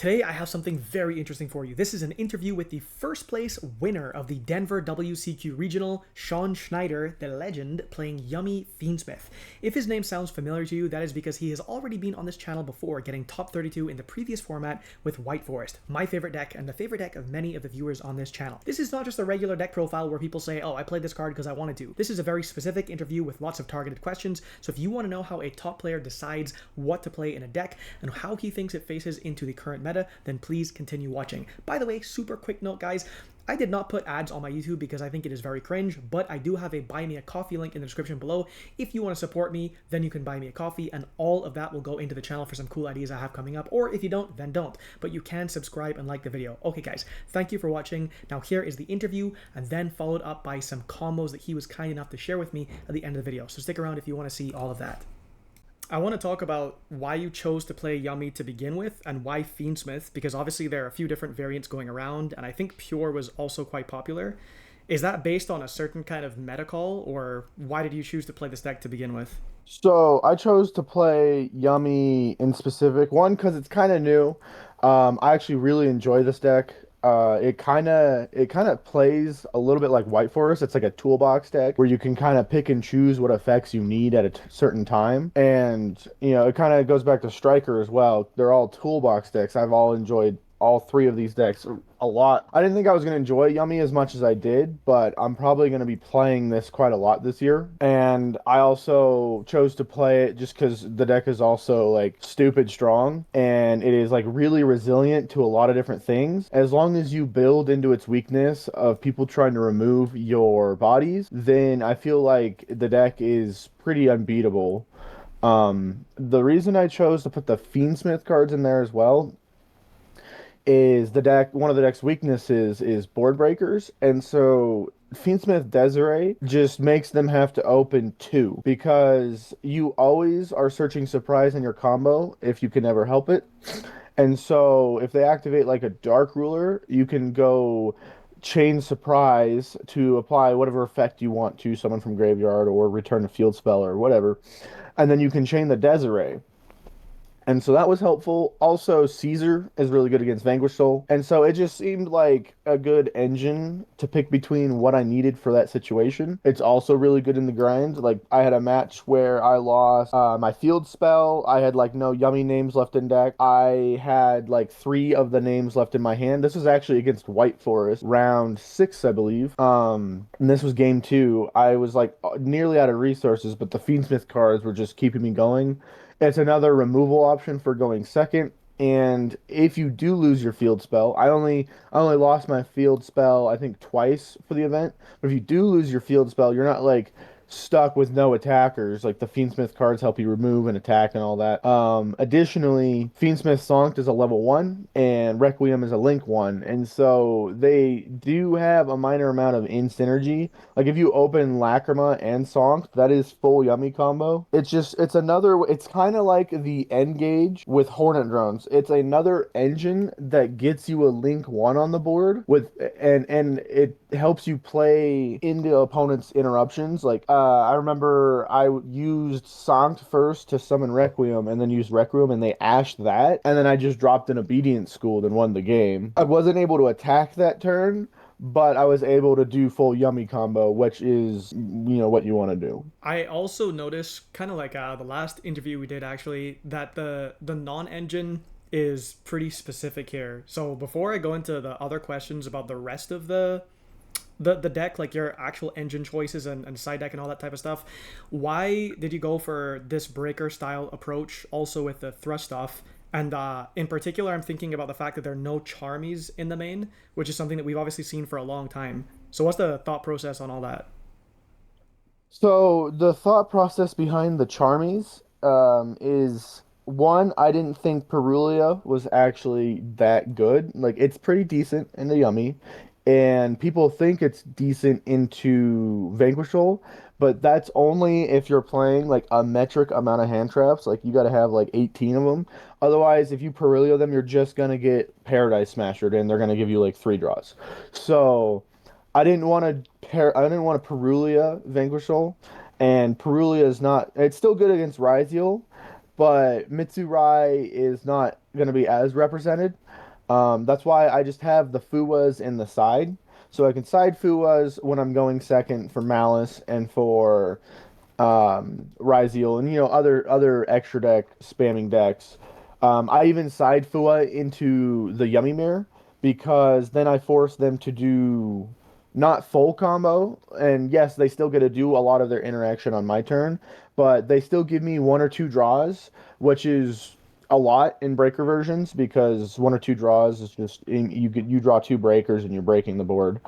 Today I have something very interesting for you. This is an interview with the first place winner of the Denver WCQ Regional, Sean Schneiter, the legend, playing Yummy Fiendsmith. If his name sounds familiar to you, that is because he has already been on this channel before, getting top 32 in the previous format with White Forest, my favorite deck and the favorite deck of many of the viewers on this channel. This is not just a regular deck profile where people say, oh, I played this card because I wanted to. This is a very specific interview with lots of targeted questions, so if you want to know how a top player decides what to play in a deck and how he thinks it faces into the current meta, then please continue watching. By the way, super quick note, guys. I did not put ads on my YouTube because I think it is very cringe, but I do have a buy me a coffee link in the description below. If you want to support me, then you can buy me a coffee, and all of that will go into the channel for some cool ideas I have coming up. Or if you don't, then don't. But you can subscribe and like the video. Okay, guys, thank you for watching. Now here is the interview, and then followed up by some combos that he was kind enough to share with me at the end of the video. So stick around if you want to see all of that. I want to talk about why you chose to play Yummy to begin with and why Fiendsmith, because obviously there are a few different variants going around, and I think Pure was also quite popular. Is that based on a certain kind of meta call, or why did you choose to play this deck to begin with? So I chose to play Yummy in specific. One, because it's kind of new. I actually really enjoy this deck. It kind of plays a little bit like White Forest. It's like a toolbox deck where you can kind of pick and choose what effects you need at a certain time. And it kind of goes back to Striker as well. They're all toolbox decks. I've all enjoyed all three of these decks a lot. I didn't think I was going to enjoy Yummy as much as I did, but I'm probably going to be playing this quite a lot this year. And I also chose to play it just because the deck is also like stupid strong and it is like really resilient to a lot of different things. As long as you build into its weakness of people trying to remove your bodies, then I feel like the deck is pretty unbeatable. The reason I chose to put the Fiendsmith cards in there as well is one of the deck's weaknesses is board breakers, and so Fiendsmith Desiree just makes them have to open two because you always are searching surprise in your combo if you can ever help it. And so if they activate like a Dark Ruler, you can go chain surprise to apply whatever effect you want to someone from graveyard or return a field spell or whatever. And then you can chain the Desiree. And so that was helpful. Also, Caesar is really good against Vanquish Soul. And so it just seemed like a good engine to pick between what I needed for that situation. It's also really good in the grind. Like, I had a match where I lost my field spell. I had, like, no Yummy names left in deck. I had, like, three of the names left in my hand. This was actually against White Forest, round six, I believe. And this was game two. I was, like, nearly out of resources, but the Fiendsmith cards were just keeping me going. It's another removal option for going second. And if you do lose your field spell, I only lost my field spell I think twice for the event. But if you do lose your field spell, you're not like stuck with no attackers. Like the Fiendsmith cards help you remove and attack and all that. Additionally, Fiendsmith Sonkt is a level one and Requiem is a link one. And so they do have a minor amount of in synergy. Like if you open Lacrima and Sonkt, that is full Yummy combo. It's kind of like the Engage with Hornet drones. It's another engine that gets you a link one on the board and it helps you play into opponents' interruptions. Like I remember used Sanct first to summon Requiem, and then used Requiem, and they ashed that, and then I just dropped an Obedience School and won the game. I wasn't able to attack that turn, but I was able to do full Yummy combo, which is what you want to do. I also noticed, kind of like the last interview we did actually, that the non-engine is pretty specific here. So before I go into the other questions about the rest of the deck, like your actual engine choices and side deck and all that type of stuff, why did you go for this breaker style approach also with the thrust stuff? And in particular, I'm thinking about the fact that there are no Charmies in the main, which is something that we've obviously seen for a long time. So what's the thought process on all that? So the thought process behind the Charmies is one, I didn't think Perulia was actually that good. Like it's pretty decent in the Yummy, and people think it's decent into Vanquishal, but that's only if you're playing like a metric amount of hand traps. Like you got to have like 18 of them. Otherwise, if you Perulia them, you're just gonna get Paradise Smashered, and they're gonna give you like three draws. So. I didn't want to Perulia Vanquishal, and Perulia is not. It's still good against Ryziel, but Mitsurai is not going to be as represented. That's why I just have the Fuwas in the side. So I can side Fuwas when I'm going second for Malice and for Ryzeal and other extra deck spamming decks. I even side Fua into the Yummy Mirror because then I force them to do not full combo, and yes, they still get to do a lot of their interaction on my turn, but they still give me one or two draws, which is a lot in breaker versions because one or two draws is just you draw two breakers and you're breaking the board.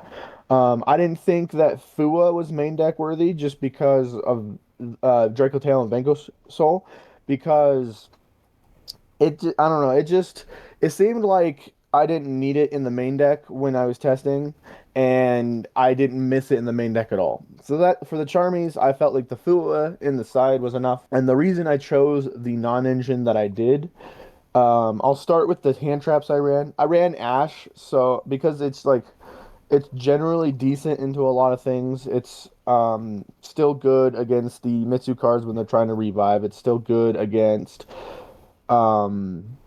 I didn't think that Fua was main deck worthy just because of Draco Tail and Vanco Soul, because I don't know, it seemed like I didn't need it in the main deck when I was testing, and I didn't miss it in the main deck at all. So that for the Charmies, I felt like the Fua in the side was enough. And the reason I chose the non-engine that I did, I'll start with the hand traps I ran. I ran Ash, so because it's generally decent into a lot of things. It's still good against the Mitsu cards when they're trying to revive. It's still good against um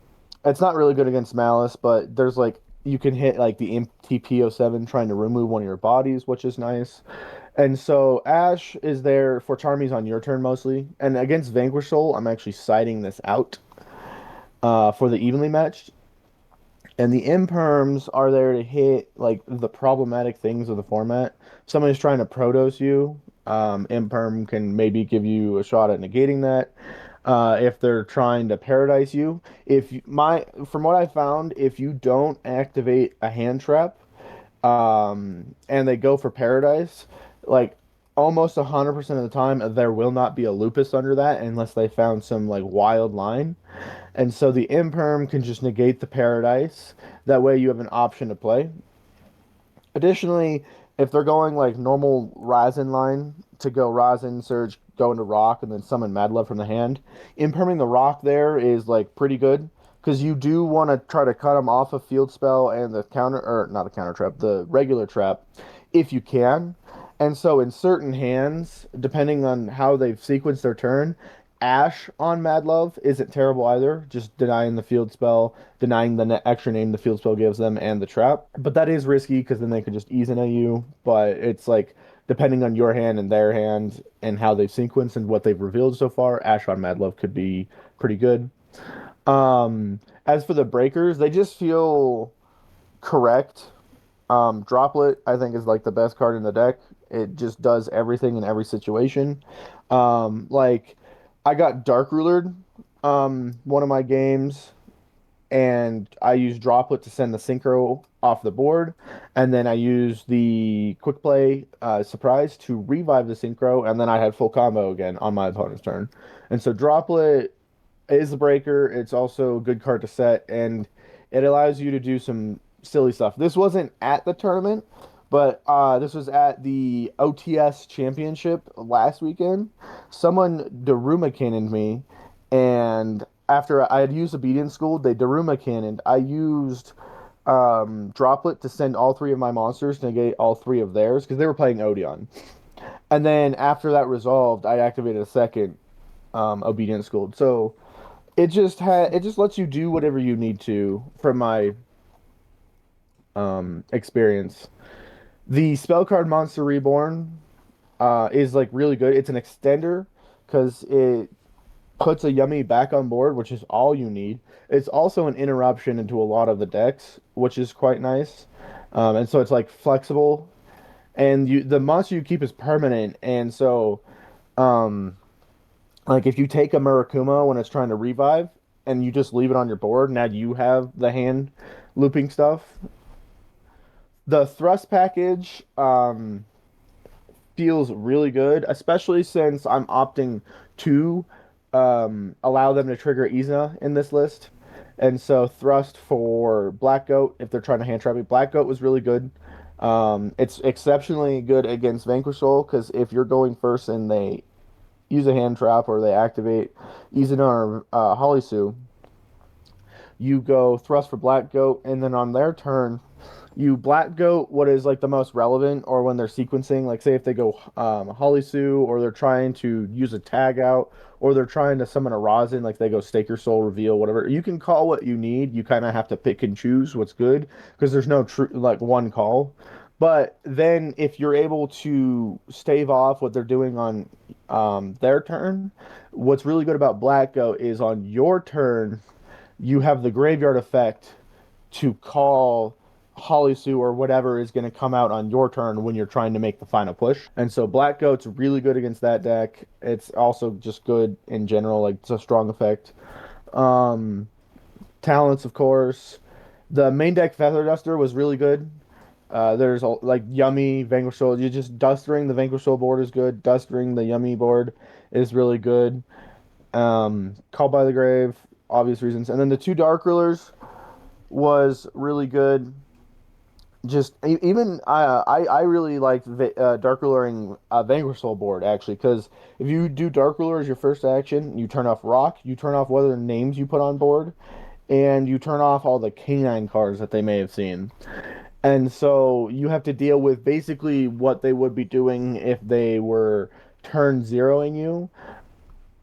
it's not really good against Malice, but there's like you can hit like the Imp TP07 trying to remove one of your bodies, which is nice. And so Ash is there for Charmies on your turn mostly. And against Vanquish Soul, I'm actually siding this out for the evenly matched. And the imperms are there to hit like the problematic things of the format. If somebody's trying to Protoss you, imperm can maybe give you a shot at negating that. If they're trying to Paradise you, from what I found, if you don't activate a hand trap, and they go for Paradise, like almost 100% of the time, there will not be a Lupus under that unless they found some like wild line. And so the imperm can just negate the Paradise. That way you have an option to play. Additionally, if they're going like normal Ryzen line to go Ryzen, Surge, go into Rock, and then summon Mad Love from the hand, imperming the Rock there is like pretty good because you do want to try to cut them off a field spell and the counter, or not a counter trap, the regular trap, if you can. And so in certain hands, depending on how they've sequenced their turn, Ash on Mad Love isn't terrible either, just denying the field spell, denying the extra name the field spell gives them, and the trap. But that is risky because then they could just ease into you. But it's like, depending on your hand and their hand and how they've sequenced and what they've revealed so far, Ash on Mad Love could be pretty good. As for the breakers, they just feel correct. Droplet, I think, is like the best card in the deck. It just does everything in every situation. Like I got Dark Rulered one of my games, and I used Droplet to send the Synchro off the board, and then I used the Quick Play Surprise to revive the Synchro, and then I had full combo again on my opponent's turn. And so Droplet is the breaker. It's also a good card to set, and it allows you to do some silly stuff. This wasn't at the tournament, but this was at the OTS Championship last weekend. Someone Daruma cannoned me, and after I had used Obedience School, they Daruma cannoned. I used Droplet to send all three of my monsters to negate all three of theirs because they were playing Odeon. And then after that resolved, I activated a second Obedience School. So it just lets you do whatever you need to from my experience. The spell card Monster Reborn is like really good. It's an extender because it puts a Yummy back on board, which is all you need. It's also an interruption into a lot of the decks, which is quite nice. And so it's like flexible, and the monster you keep is permanent, and so um like if you take a Murakuma when it's trying to revive and you just leave it on your board, now you have the hand looping stuff. The thrust package feels really good, especially since I'm opting to allow them to trigger Izna in this list. And so thrust for Black Goat, if they're trying to hand trap me, Black Goat was really good. It's exceptionally good against Vanquish Soul because if you're going first and they use a hand trap or they activate Izuna or Holisu, you go thrust for Black Goat, and then on their turn, You black goat what is like the most relevant, or when they're sequencing, like say if they go Holly Sue, or they're trying to use a tag out, or they're trying to summon a rosin, like they go stake your soul, reveal, whatever. You can call what you need. You kind of have to pick and choose what's good because there's no true like one call. But then if you're able to stave off what they're doing on their turn, what's really good about black goat is on your turn you have the graveyard effect to call Holly Sue or whatever is going to come out on your turn when you're trying to make the final push. And so Black Goat's really good against that deck. It's also just good in general, like it's a strong effect. Um, Talents, of course. The main deck Feather Duster was really good. There's like Yummy, Vanquish Soul. You just Dustering the Vanquish Soul board is good. Dustering the Yummy board is really good. Call by the Grave, obvious reasons. And then the two Dark Rulers was really good. Just even I really liked Dark Ruler Vanquish Soul board actually because if you do Dark Ruler as your first action, you turn off Rock, you turn off what other names you put on board, and you turn off all the canine cards that they may have seen. And so you have to deal with basically what they would be doing if they were turn zeroing you,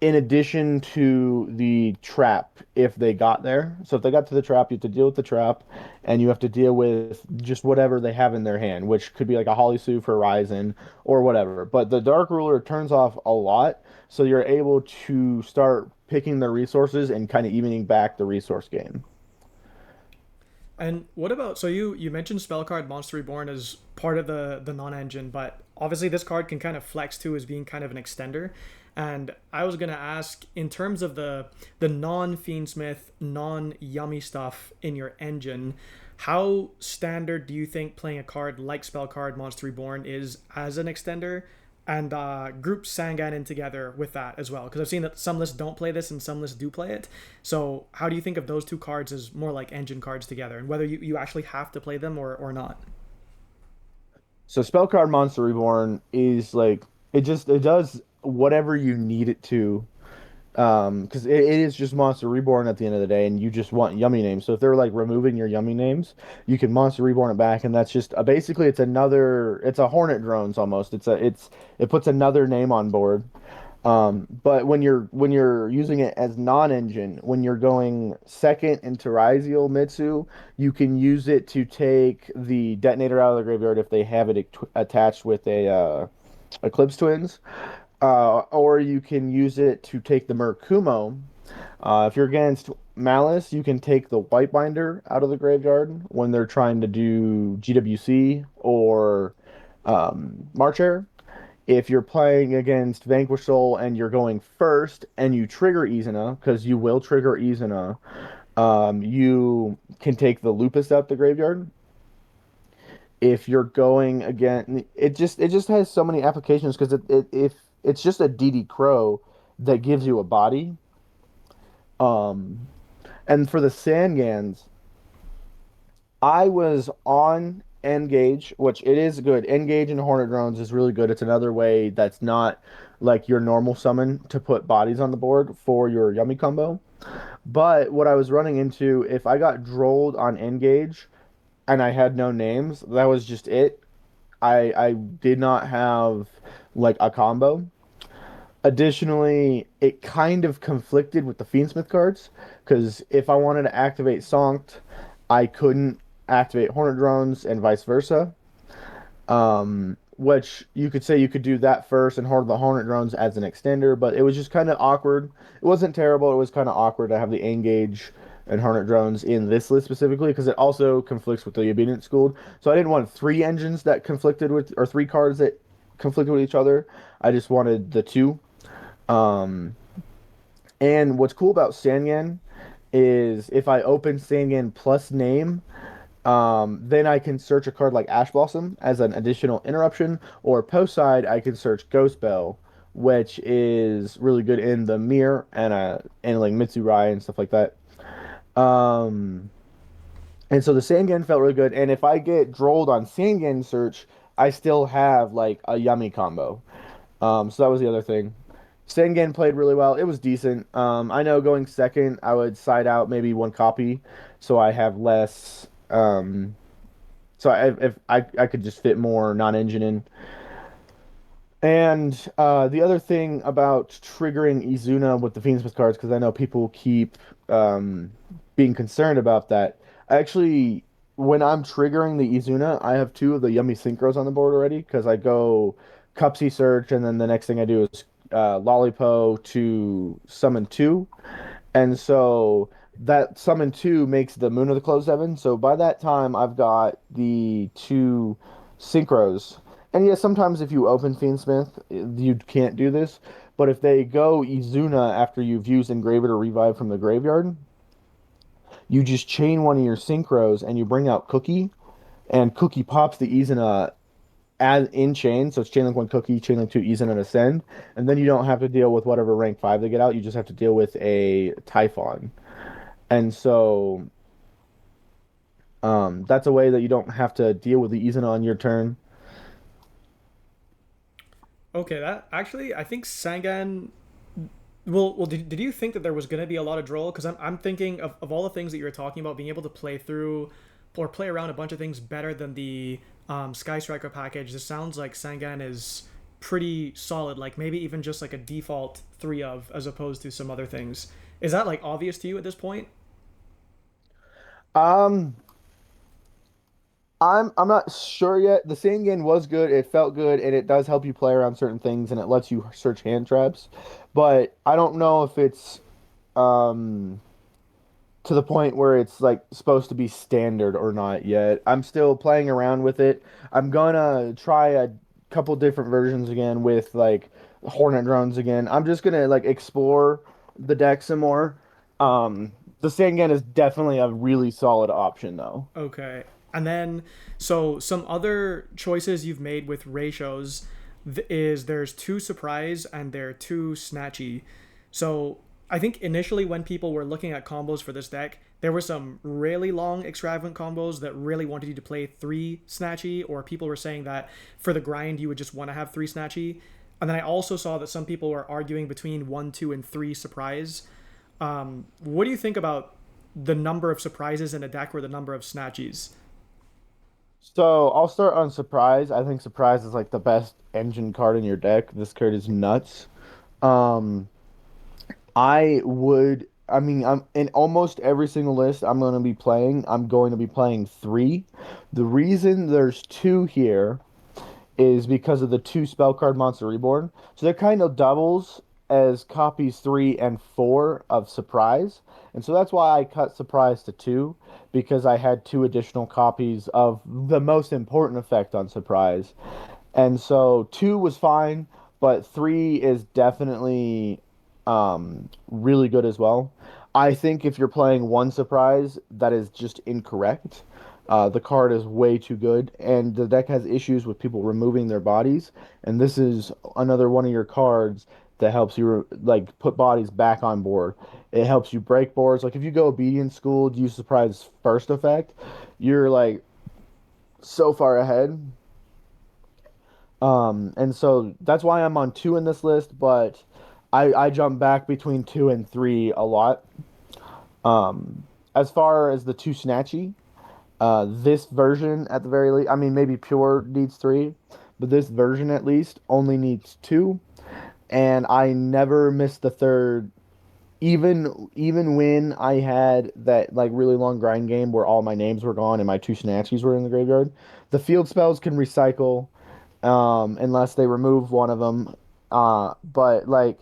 in addition to the trap if they got there. So if they got to the trap, you have to deal with the trap, and you have to deal with just whatever they have in their hand, which could be like a Holly Sue for Ryzen or whatever. But the Dark Ruler turns off a lot, so you're able to start picking the resources and kind of evening back the resource gain. And what about, so you mentioned spell card Monster Reborn as part of the non-engine, but obviously this card can kind of flex too as being kind of an extender. And I was gonna ask, in terms of the non Fiendsmith, non Yummy stuff in your engine, how standard do you think playing a card like spell card Monster Reborn is as an extender? And group Sangan in together with that as well, because I've seen that some lists don't play this and some lists do play it. So how do you think of those two cards as more like engine cards together, and whether you actually have to play them or not? So Spellcard Monster Reborn is like it does whatever you need it to. Because it is just Monster Reborn at the end of the day, and you just want yummy names. So if they're like removing your yummy names, you can Monster Reborn it back, and that's just basically it's a Hornet Drones almost. It puts another name on board. But when you're using it as non-engine, when you're going second into Raiziel Mitsu, you can use it to take the detonator out of the graveyard if they have it attached with a Eclipse Twins. Or you can use it to take the Murkumo. If you're against Malice, you can take the White Binder out of the graveyard when they're trying to do GWC or March Hare. If you're playing against Vanquish Soul and you're going first and you trigger Izuna, because you will trigger Izuna, you can take the Lupus out the graveyard. If you're going again, it just has so many applications because if it's just a DD Crow that gives you a body. Um, and for the Sangans, I was on Engage, which it is good. Engage and Hornet Drones is really good. It's another way that's not like your normal summon to put bodies on the board for your Yummy combo. But what I was running into, if I got drolled on Engage and I had no names, that was just it. I did not have like a combo. Additionally, it kind of conflicted with the Fiendsmith cards because if I wanted to activate Sonked, I couldn't activate Hornet Drones and vice versa. Which you could say you could do that first and hoard the Hornet Drones as an extender, but it was just kind of awkward. It wasn't terrible. It was kind of awkward to have the Engage and Hornet Drones in this list specifically because it also conflicts with the Obedient Schooled. So I didn't want three engines that conflicted with, or three cards that conflicted with each other. I just wanted the two. Um, and what's cool about Sangan is if I open Sangan plus name, then I can search a card like Ash Blossom as an additional interruption, or post side I can search Ghost Bell, which is really good in the mirror and like Mitsurai and stuff like that. Um, and so the Sangan felt really good. And if I get drolled on Sangan search, I still have like a yummy combo. So that was the other thing. Sangan played really well. It was decent. I know going second, I would side out maybe one copy, so I have less So if I could just fit more non-engine in. And the other thing about triggering Izuna with the Fiendsmith cards, because I know people keep um, being concerned about that. Actually, when I'm triggering the Izuna, I have two of the Yummy Synchros on the board already, because I go Cupsy Search, and then the next thing I do is Lollipo to summon two. And so that summon two makes the Moon of the Closed Heaven. So by that time, I've got the two synchros. And yes, sometimes if you open Fiendsmith, you can't do this. But if they go Izuna after you've used Engrave It or Revive from the graveyard, you just chain one of your synchros and you bring out Cookie, and Cookie pops the Izuna as in chain. So it's chain link one Cookie, chain link two Izuna and Ascend. And then you don't have to deal with whatever rank five they get out. You just have to deal with a Typhon. And so that's a way that you don't have to deal with the Izuna on your turn. Okay, that actually, I think Sangan. Well, did you think that there was going to be a lot of draw? Because I'm thinking of all the things that you were talking about, being able to play through or play around a bunch of things better than the Sky Striker package. This sounds like Sangan is pretty solid, like maybe even just like a default three of, as opposed to some other things. Is that like obvious to you at this point? Um, I'm not sure yet. The Sangan was good. It felt good, and it does help you play around certain things, and it lets you search hand traps. But I don't know if it's um to the point where it's like supposed to be standard or not yet. I'm still playing around with it. I'm gonna try a couple different versions again with like Hornet drones again. I'm just gonna like explore the deck some more. Um, the Sangan is definitely a really solid option though. Okay. And then, so some other choices you've made with ratios is there's two surprise and they're two snatchy. So I think initially when people were looking at combos for this deck, there were some really long extravagant combos that really wanted you to play three snatchy, or people were saying that for the grind you would just want to have three snatchy. And then I also saw that some people were arguing between one, two, and three surprise. What do you think about the number of surprises in a deck or the number of snatchies? So I'll start on Surprise. I think Surprise is like the best engine card in your deck. This card is nuts. Um, I mean, I'm in almost every single list I'm going to be playing three. The reason there's two here is because of the two spell card Monster Reborn. So they're kind of doubles as copies three and four of Surprise. And so that's why I cut Surprise to two, because I had two additional copies of the most important effect on Surprise. And so two was fine, but three is definitely really good as well. I think if you're playing one surprise, that is just incorrect. The card is way too good, and the deck has issues with people removing their bodies. And this is another one of your cards that helps you like put bodies back on board. It helps you break boards. Like if you go Obedience School, use surprise first effect, you're like so far ahead. And so that's why I'm on two in this list, but I jump back between two and three a lot. As far as the two Snatchy, this version at the very least, I mean maybe Pure needs three, but this version at least only needs two, and I never missed the third. Even when I had that like really long grind game where all my names were gone and my two Snatchies were in the graveyard, the field spells can recycle unless they remove one of them. But like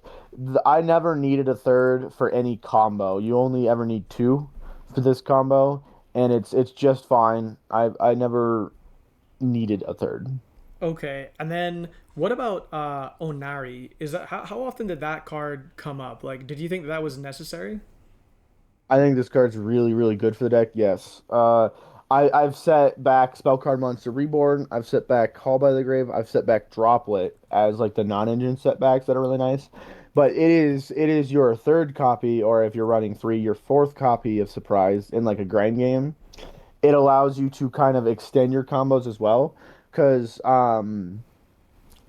I never needed a third for any combo. You only ever need two for this combo, and it's just fine. I never needed a third. Okay, and then what about Onari? Is that how often did that card come up? Like, did you think that was necessary? I think this card's really, really good for the deck. Yes. I've set back Spellcard Monster Reborn. I've set back Call by the Grave. I've set back Droplet as like the non-engine setbacks that are really nice. But it is your third copy, or if you're running three, your fourth copy of Surprise in like a grind game. It allows you to kind of extend your combos as well. Because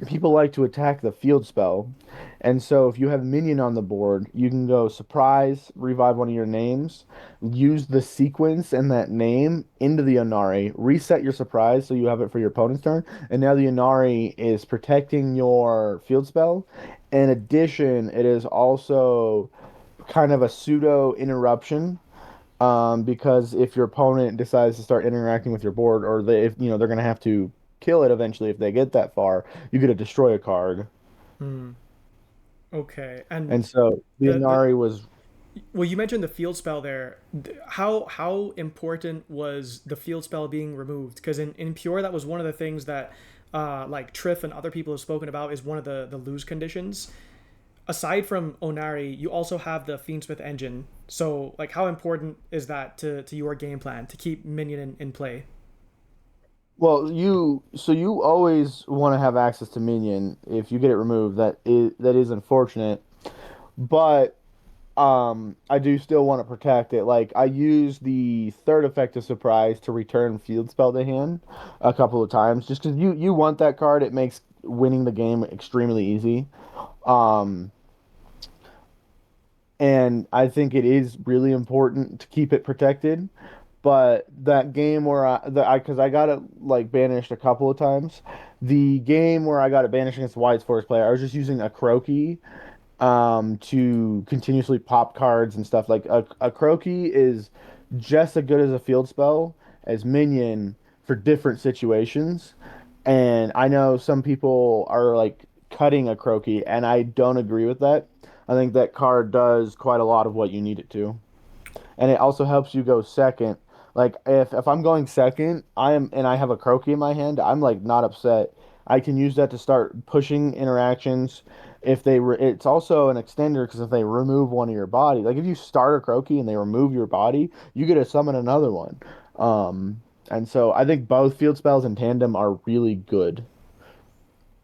people like to attack the field spell. And so if you have minion on the board, you can go surprise, revive one of your names, use the sequence and that name into the Onari, reset your surprise so you have it for your opponent's turn, and now the Onari is protecting your field spell. In addition, it is also kind of a pseudo interruption, because if your opponent decides to start interacting with your board, or they, if you know they're going to have to kill it eventually if they get that far, you get to destroy a card. Hmm. Okay. And And so the the Inari was, well, you mentioned the field spell there. How important was the field spell being removed? Because in pure, that was one of the things that like Triff and other people have spoken about is one of the lose conditions. Aside from Onari, you also have the Fiendsmith engine. So like, how important is that to your game plan to keep minion in play? well, you always want to have access to minion. If you get it removed, that is unfortunate. But I do still want to protect it. Like I use the third effect of surprise to return field spell to hand a couple of times, just because you want that card. It makes winning the game extremely easy. Um, and I think it is really important to keep it protected. But that game where because I got it like banished a couple of times, the game where I got it banished against the White's Forest player, I was just using a Croaky to continuously pop cards and stuff. Like a Croaky is just as good as a field spell as minion for different situations. And I know some people are like cutting a Croaky, and I don't agree with that. I think that card does quite a lot of what you need it to, and it also helps you go second. Like if I'm going second, I have a Croaky in my hand, I'm like not upset. I can use that to start pushing interactions. It's also an extender because if they remove one of your body, like if you start a Croaky and they remove your body, you get to summon another one. And so I think both field spells in tandem are really good.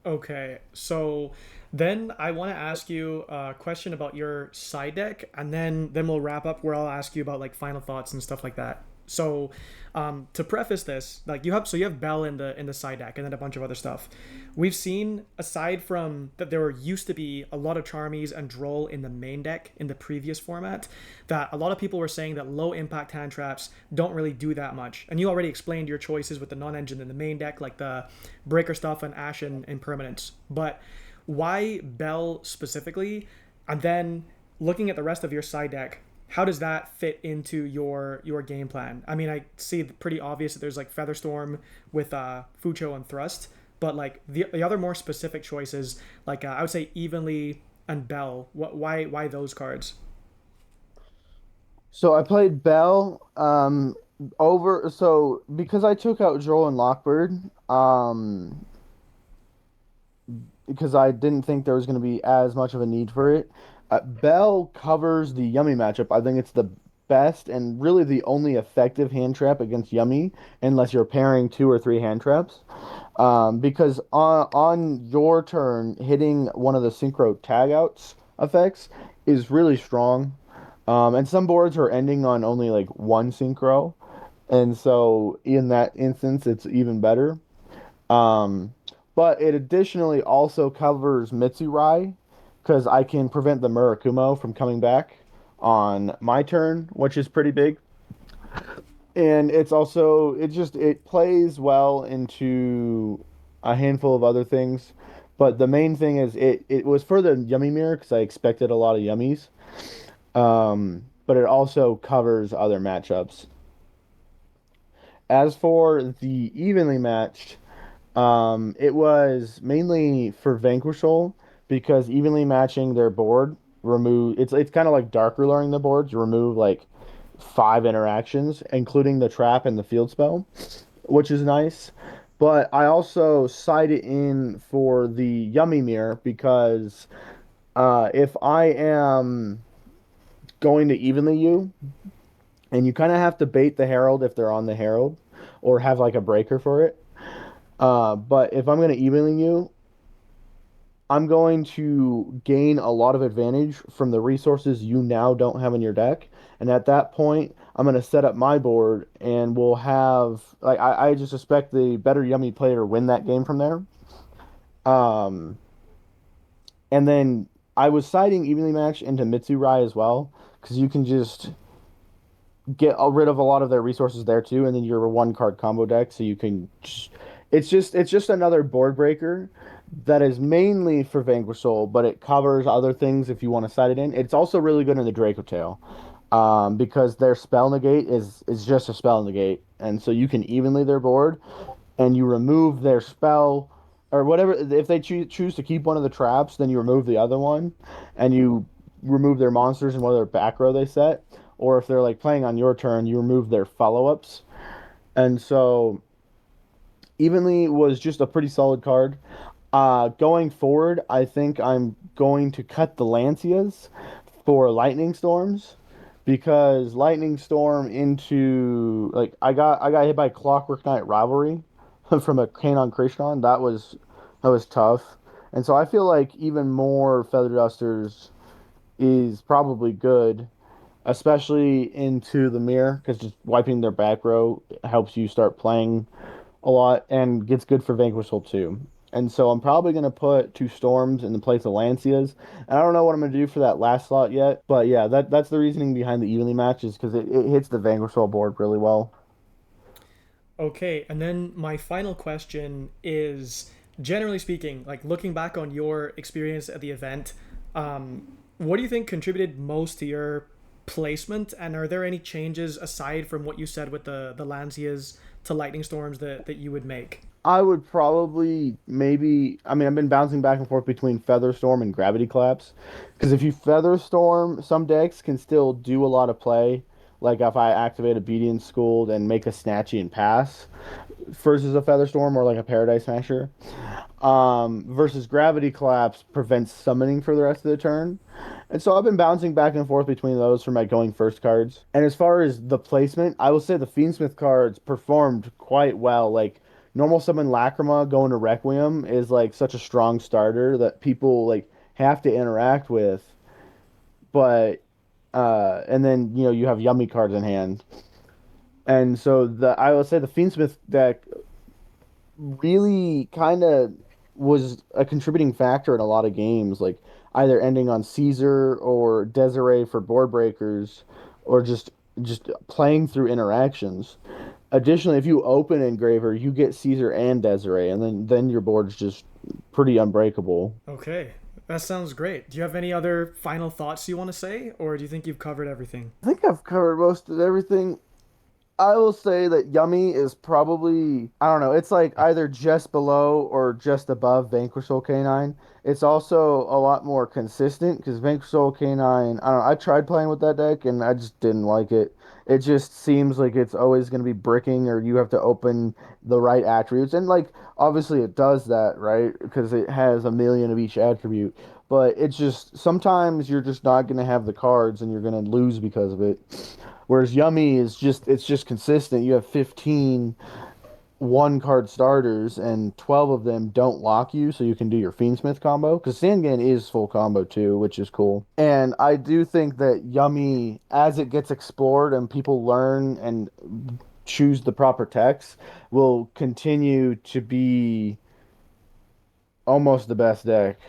Okay, so then I want to ask you a question about your side deck, and then we'll wrap up where I'll ask you about like final thoughts and stuff like that. So, to preface this, like you have Bell in the side deck, and then a bunch of other stuff. We've seen aside from that there used to be a lot of Charmies and Droll in the main deck in the previous format. That a lot of people were saying that low impact hand traps don't really do that much, and you already explained your choices with the non-engine in the main deck, like the breaker stuff and Ashen and permanence. But why Bell specifically? And then looking at the rest of your side deck, how does that fit into your game plan? I mean, I see pretty obvious that there's like Featherstorm with Fucho and Thrust, but like the other more specific choices, like I would say Evenly and Bell. Why those cards? So I played Bell over so because I took out Joel and Lockbird, because I didn't think there was going to be as much of a need for it. Bell covers the Yummy matchup. I think it's the best and really the only effective hand trap against Yummy, unless you're pairing two or three hand traps. Because on your turn, hitting one of the synchro tagouts effects is really strong. And some boards are ending on only like one synchro. And so in that instance, it's even better. Um, but it additionally also covers Mitsurai because I can prevent the Murakumo from coming back on my turn, which is pretty big. And it's also it plays well into a handful of other things. But the main thing is it was for the Yummy Mirror because I expected a lot of yummies. But it also covers other matchups. As for the evenly matched, it was mainly for Vanquishal because evenly matching their board remove it's kind of like darker luring the board. You remove like five interactions, including the trap and the field spell, which is nice. But I also cite it in for the Yummy Mirror because if I am going to evenly you, and you kind of have to bait the Herald if they're on the Herald, or have like a breaker for it. But if I'm going to evenly you, I'm going to gain a lot of advantage from the resources you now don't have in your deck. And at that point, I'm going to set up my board and we'll have, like, I just expect the better Yummy player to win that game from there. Um, and then I was siding evenly matched into Mitsurai as well, because you can just get rid of a lot of their resources there too, and then you're a one card combo deck, so you can it's just another board breaker that is mainly for Vanquish Soul, but it covers other things if you want to side it in. It's also really good in the Draco Tail. Because their spell negate is just a spell negate, and so you can evenly their board, and you remove their spell or whatever. If they choose to keep one of the traps, then you remove the other one, and you remove their monsters and whatever back row they set. Or if they're like playing on your turn, you remove their follow ups. And so evenly was just a pretty solid card. Going forward, I think I'm going to cut the Lancias for Lightning Storms because Lightning Storm into like I got hit by Clockwork Knight Rivalry from a Kanon Krishnan. That was tough. And so I feel like even more Feather Dusters is probably good, especially into the mirror because just wiping their back row helps you start playing a lot and gets good for Vanquish Soul too. And so I'm probably going to put two Storms in the place of Lancias. And I don't know what I'm going to do for that last slot yet. But yeah, that's the reasoning behind the evenly matches because it hits the Vanquish Soul board really well. Okay, and then my final question is, generally speaking, like looking back on your experience at the event, what do you think contributed most to your placement? And are there any changes aside from what you said with the Lancias to Lightning Storms that you would make? I would probably maybe, I mean, I've been bouncing back and forth between Featherstorm and Gravity Collapse. Because if you Featherstorm, some decks can still do a lot of play. Like if I activate Obedience School and make a Snatchy and pass versus a Featherstorm or like a Paradise Smasher. Versus Gravity Collapse prevents summoning for the rest of the turn. And so I've been bouncing back and forth between those for my going first cards. And as far as the placement, I will say the Fiendsmith cards performed quite well. Like normal summon Lacrima going to Requiem is like such a strong starter that people like have to interact with. But and then you have yummy cards in hand. And so the I will say the Fiendsmith deck really kind of was a contributing factor in a lot of games, like either ending on Caesar or Desiree for board breakers, or just playing through interactions. Additionally, if you open Engraver, you get Caesar and Desiree, and then your board's just pretty unbreakable. Okay, that sounds great. Do you have any other final thoughts you want to say, or do you think you've covered everything? I think I've covered most of everything. I will say that Yummy is probably, I don't know, it's like either just below or just above Vanquish Soul K9. It's also a lot more consistent because Vanquish Soul K9, I don't know, I tried playing with that deck and I just didn't like it. It just seems like it's always going to be bricking or you have to open the right attributes. And like, obviously it does that, right? Because it has a million of each attribute. But it's just, sometimes you're just not going to have the cards and you're going to lose because of it. Whereas Yummy is just consistent. You have 15 one card starters and 12 of them don't lock you, so you can do your Fiendsmith combo. Because Sangan is full combo too, which is cool. And I do think that Yummy, as it gets explored and people learn and choose the proper text, will continue to be almost the best deck.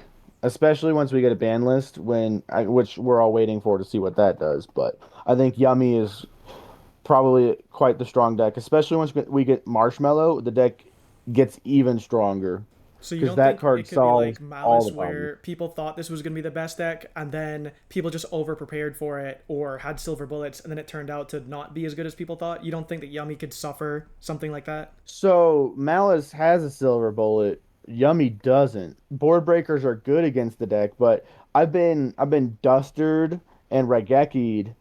Especially once we get a ban list, which we're all waiting for to see what that does. But I think Yummy is probably quite the strong deck, especially once we get Marshmallow. The deck gets even stronger So you because don't that think card it could be solves like all Malice the problems. where people thought this was going to be the best deck and then people just over prepared for it or had silver bullets and then it turned out to not be as good as people thought? You don't think that Yummy could suffer something like that? So Malice has a silver bullet. Yummy doesn't. Board breakers are good against the deck, but I've been dustered and Rageki'd,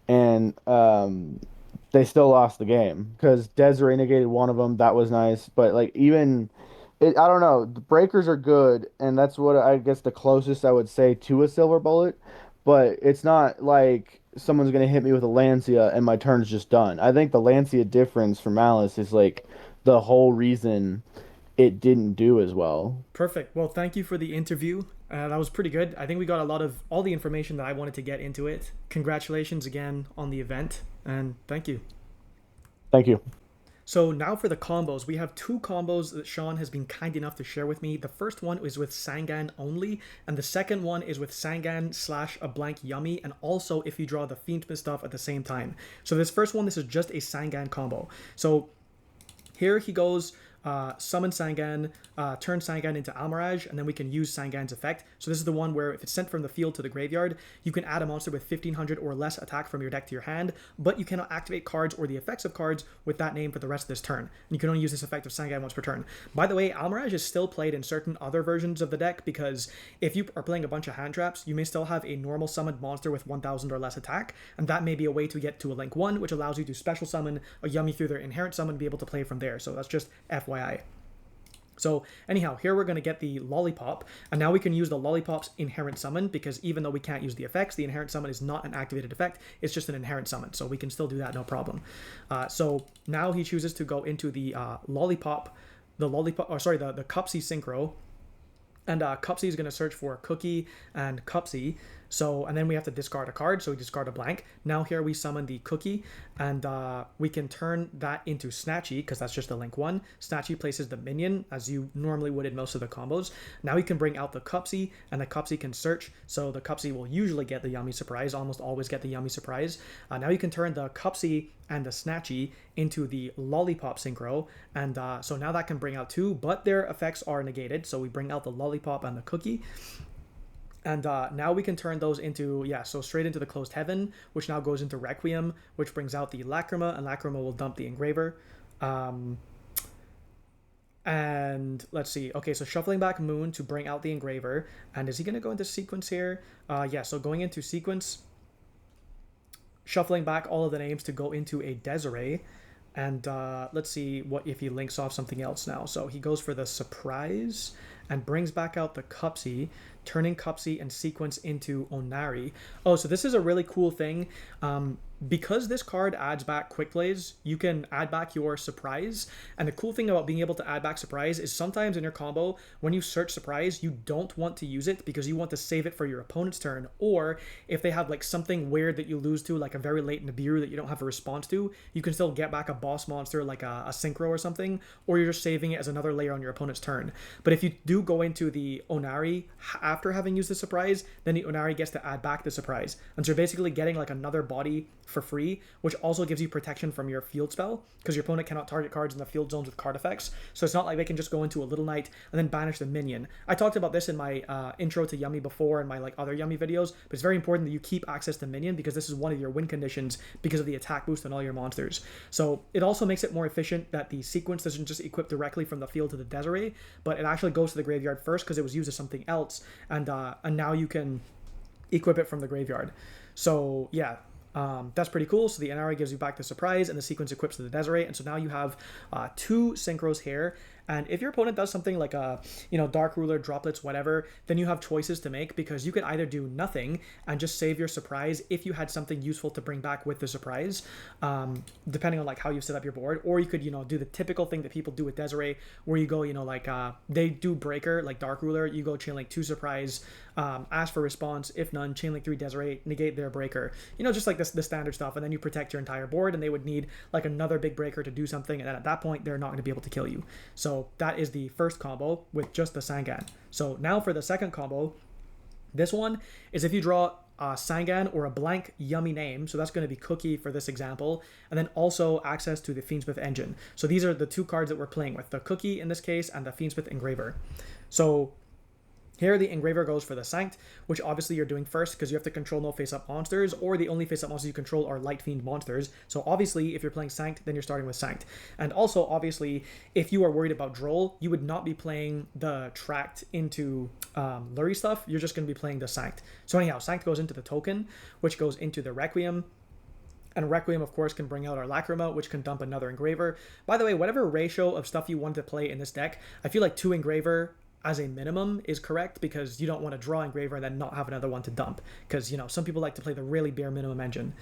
and they still lost the game because Desiree negated one of them. That was nice, but like even I don't know. The breakers are good, and that's what I guess the closest I would say to a silver bullet. But it's not like someone's gonna hit me with a Lancia and my turn's just done. I think the Lancia difference for Malice is like the whole reason it didn't do as well. Perfect. Well, thank you for the interview. That was pretty good. I think we got a lot of all the information that I wanted to get into it. Congratulations again on the event, and thank you. Thank you. So now for the combos, we have two combos that Sean has been kind enough to share with me. The first one is with Sangan only, and the second one is with Sangan / a blank Yummy, and also if you draw the Fiendsmith stuff at the same time. So this first one, this is just a Sangan combo. So here he goes, summon Sangan, turn Sangan into Almirage, and then we can use Sangan's effect. So this is the one where if it's sent from the field to the graveyard, you can add a monster with 1500 or less attack from your deck to your hand, but you cannot activate cards or the effects of cards with that name for the rest of this turn. And you can only use this effect of Sangan once per turn. By the way, Almirage is still played in certain other versions of the deck, because if you are playing a bunch of hand traps, you may still have a normal summoned monster with 1000 or less attack, and that may be a way to get to a Link 1, which allows you to special summon a Yummy through their inherent summon and be able to play from there. So that's just FYI. So anyhow, here we're going to get the Lollipop, and now we can use the Lollipop's inherent summon, because even though we can't use the effects, the inherent summon is not an activated effect, it's just an inherent summon, so we can still do that, no problem. So now he chooses to go into the the Cupsy Synchro, and Cupsy is going to search for Cookie and Cupsy. So, and then we have to discard a card, so we discard a blank. Now here we summon the Cookie, and we can turn that into Snatchy, because that's just a Link 1. Snatchy places the minion, as you normally would in most of the combos. Now we can bring out the Cupsy, and the Cupsy can search, so the Cupsy will usually get the Yummy Surprise, almost always get the Yummy Surprise. Now you can turn the Cupsy and the Snatchy into the Lollipop Synchro, and so now that can bring out two, but their effects are negated, so we bring out the Lollipop and the Cookie. And now we can turn those into, so straight into the Closed Heaven, which now goes into Requiem, which brings out the Lacrima, and Lacrima will dump the Engraver. And let's see. Okay, so shuffling back Moon to bring out the Engraver. And is he going to go into sequence here? So going into sequence, shuffling back all of the names to go into a Desiree. And let's see what if he links off something else now. So he goes for the Surprise and brings back out the Cupsy, turning Cupsy and sequence into Onari. Oh, so this is a really cool thing. Because this card adds back Quick Plays, you can add back your Surprise. And the cool thing about being able to add back Surprise is sometimes in your combo, when you search Surprise, you don't want to use it because you want to save it for your opponent's turn. Or if they have like something weird that you lose to, like a very late Nibiru that you don't have a response to, you can still get back a boss monster like a Synchro or something, or you're just saving it as another layer on your opponent's turn. But if you do go into the Onari after having used the Surprise, then the Onari gets to add back the Surprise. And so you're basically getting like another body for free, which also gives you protection from your field spell, because your opponent cannot target cards in the field zones with card effects. So it's not like they can just go into a Little Knight and then banish the minion. I talked about this in my intro to Yummy before and my like other Yummy videos, but it's very important that you keep access to minion, because this is one of your win conditions because of the attack boost on all your monsters. So it also makes it more efficient that the sequence doesn't just equip directly from the field to the Desiree, but it actually goes to the graveyard first because it was used as something else, and now you can equip it from the graveyard. So yeah, that's pretty cool. So the NRA gives you back the Surprise, and the sequence equips to the Desiree, and so now you have two Synchros here. And if your opponent does something like a, Dark Ruler, Droplets, whatever, then you have choices to make, because you could either do nothing and just save your Surprise if you had something useful to bring back with the Surprise, depending on like how you set up your board, or you could, do the typical thing that people do with Desiree, where you go, they do Breaker, like Dark Ruler, you go Chainlink 2 Surprise, ask for response, if none, Chainlink 3 Desiree, negate their Breaker, just like the standard stuff, and then you protect your entire board, and they would need like another big Breaker to do something, and then at that point, they're not going to be able to kill you. So that is the first combo with just the Sangan. So now for the second combo, this one is if you draw a Sangan or a blank Yummy name, so that's going to be Cookie for this example, and then also access to the Fiendsmith engine. So these are the two cards that we're playing with, the Cookie in this case and the Fiendsmith Engraver. So here the Engraver goes for the Sanct, which obviously you're doing first because you have to control no face-up monsters, or the only face-up monsters you control are Light Fiend monsters. So obviously if you're playing Sanct, then you're starting with Sanct. And also obviously if you are worried about Droll, you would not be playing the Tract into Lurie stuff, you're just going to be playing the Sanct. So anyhow, Sanct goes into the token, which goes into the Requiem. And Requiem, of course, can bring out our Lacrima, which can dump another Engraver. By the way, whatever ratio of stuff you want to play in this deck, I feel like 2 Engraver as a minimum is correct, because you don't want to draw Engraver and then not have another one to dump, because some people like to play the really bare minimum engine.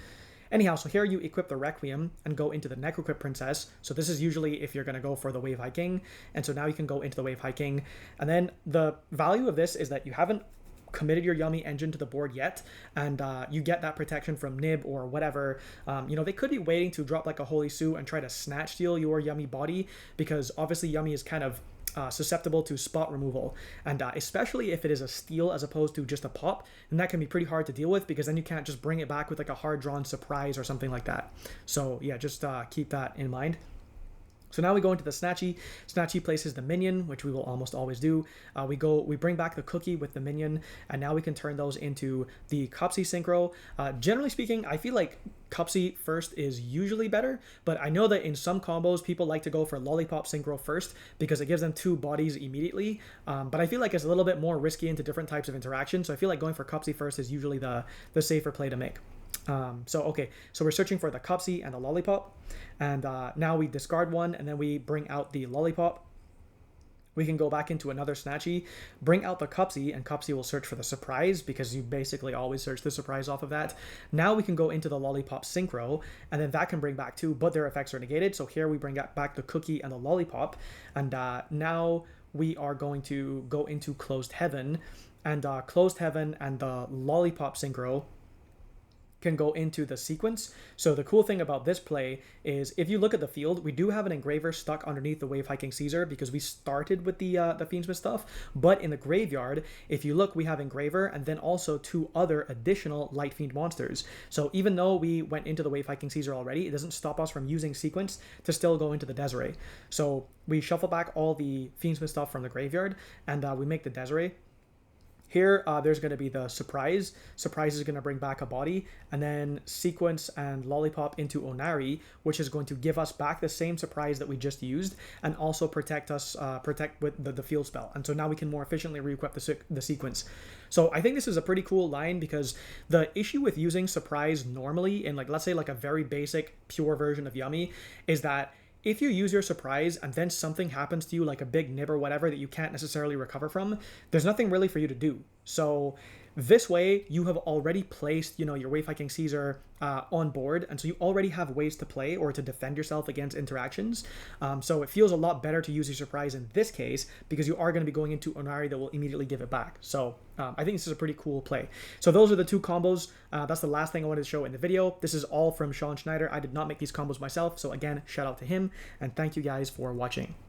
Anyhow, so here you equip the Requiem and go into the Necroquip Princess. So this is usually if you're going to go for the Wave High King, and so now you can go into the Wave High King, and then the value of this is that you haven't committed your Yummy engine to the board yet, and you get that protection from Nib or whatever, they could be waiting to drop like a Holy Suit and try to snatch steal your Yummy body, because obviously Yummy is kind of susceptible to spot removal, and especially if it is a steal as opposed to just a pop, and that can be pretty hard to deal with, because then you can't just bring it back with like a hard drawn surprise or something like that. So yeah, just keep that in mind. So now we go into the Snatchy. Snatchy places the minion, which we will almost always do. We bring back the cookie with the minion, and now we can turn those into the Cupsy Synchro. Generally speaking, I feel like Cupsy first is usually better, but I know that in some combos, people like to go for Lollipop Synchro first because it gives them 2 bodies immediately. But I feel like it's a little bit more risky into different types of interaction, so I feel like going for Cupsy first is usually the safer play to make. So we're searching for the Cupsy and the Lollipop, and now we discard one, and then we bring out the Lollipop. We can go back into another Snatchy, bring out the Cupsy, and Cupsy will search for the surprise, because you basically always search the surprise off of that. Now we can go into the Lollipop Synchro, and then that can bring back 2, but their effects are negated. So here we bring back the Cookie and the Lollipop, and now we are going to go into Closed Heaven, and Closed Heaven and the Lollipop Synchro can go into the sequence. So the cool thing about this play is, if you look at the field, we do have an Engraver stuck underneath the Wave Hiking Caesar because we started with the Fiendsmith stuff. But in the graveyard, if you look, we have Engraver and then also 2 other additional Light Fiend monsters. So even though we went into the Wave Hiking Caesar already, it doesn't stop us from using sequence to still go into the Desiree. So we shuffle back all the Fiendsmith stuff from the graveyard, and we make the Desiree. Here, there's going to be the Surprise. Surprise is going to bring back a body, and then Sequence and Lollipop into Onari, which is going to give us back the same Surprise that we just used, and also protect with the field spell. And so now we can more efficiently re-equip the Sequence. So I think this is a pretty cool line, because the issue with using Surprise normally in, like, let's say like a very basic pure version of Yummy is that if you use your Surprise and then something happens to you, like a big nib or whatever that you can't necessarily recover from, there's nothing really for you to do. So this way, you have already placed, your Wave Hiking Caesar on board, and so you already have ways to play or to defend yourself against interactions. So it feels a lot better to use your Surprise in this case, because you are going to be going into Onari that will immediately give it back. So I think this is a pretty cool play. So those are the 2 combos. That's the last thing I wanted to show in the video. This is all from Schneiter. I did not make these combos myself. So again, shout out to him, and thank you guys for watching.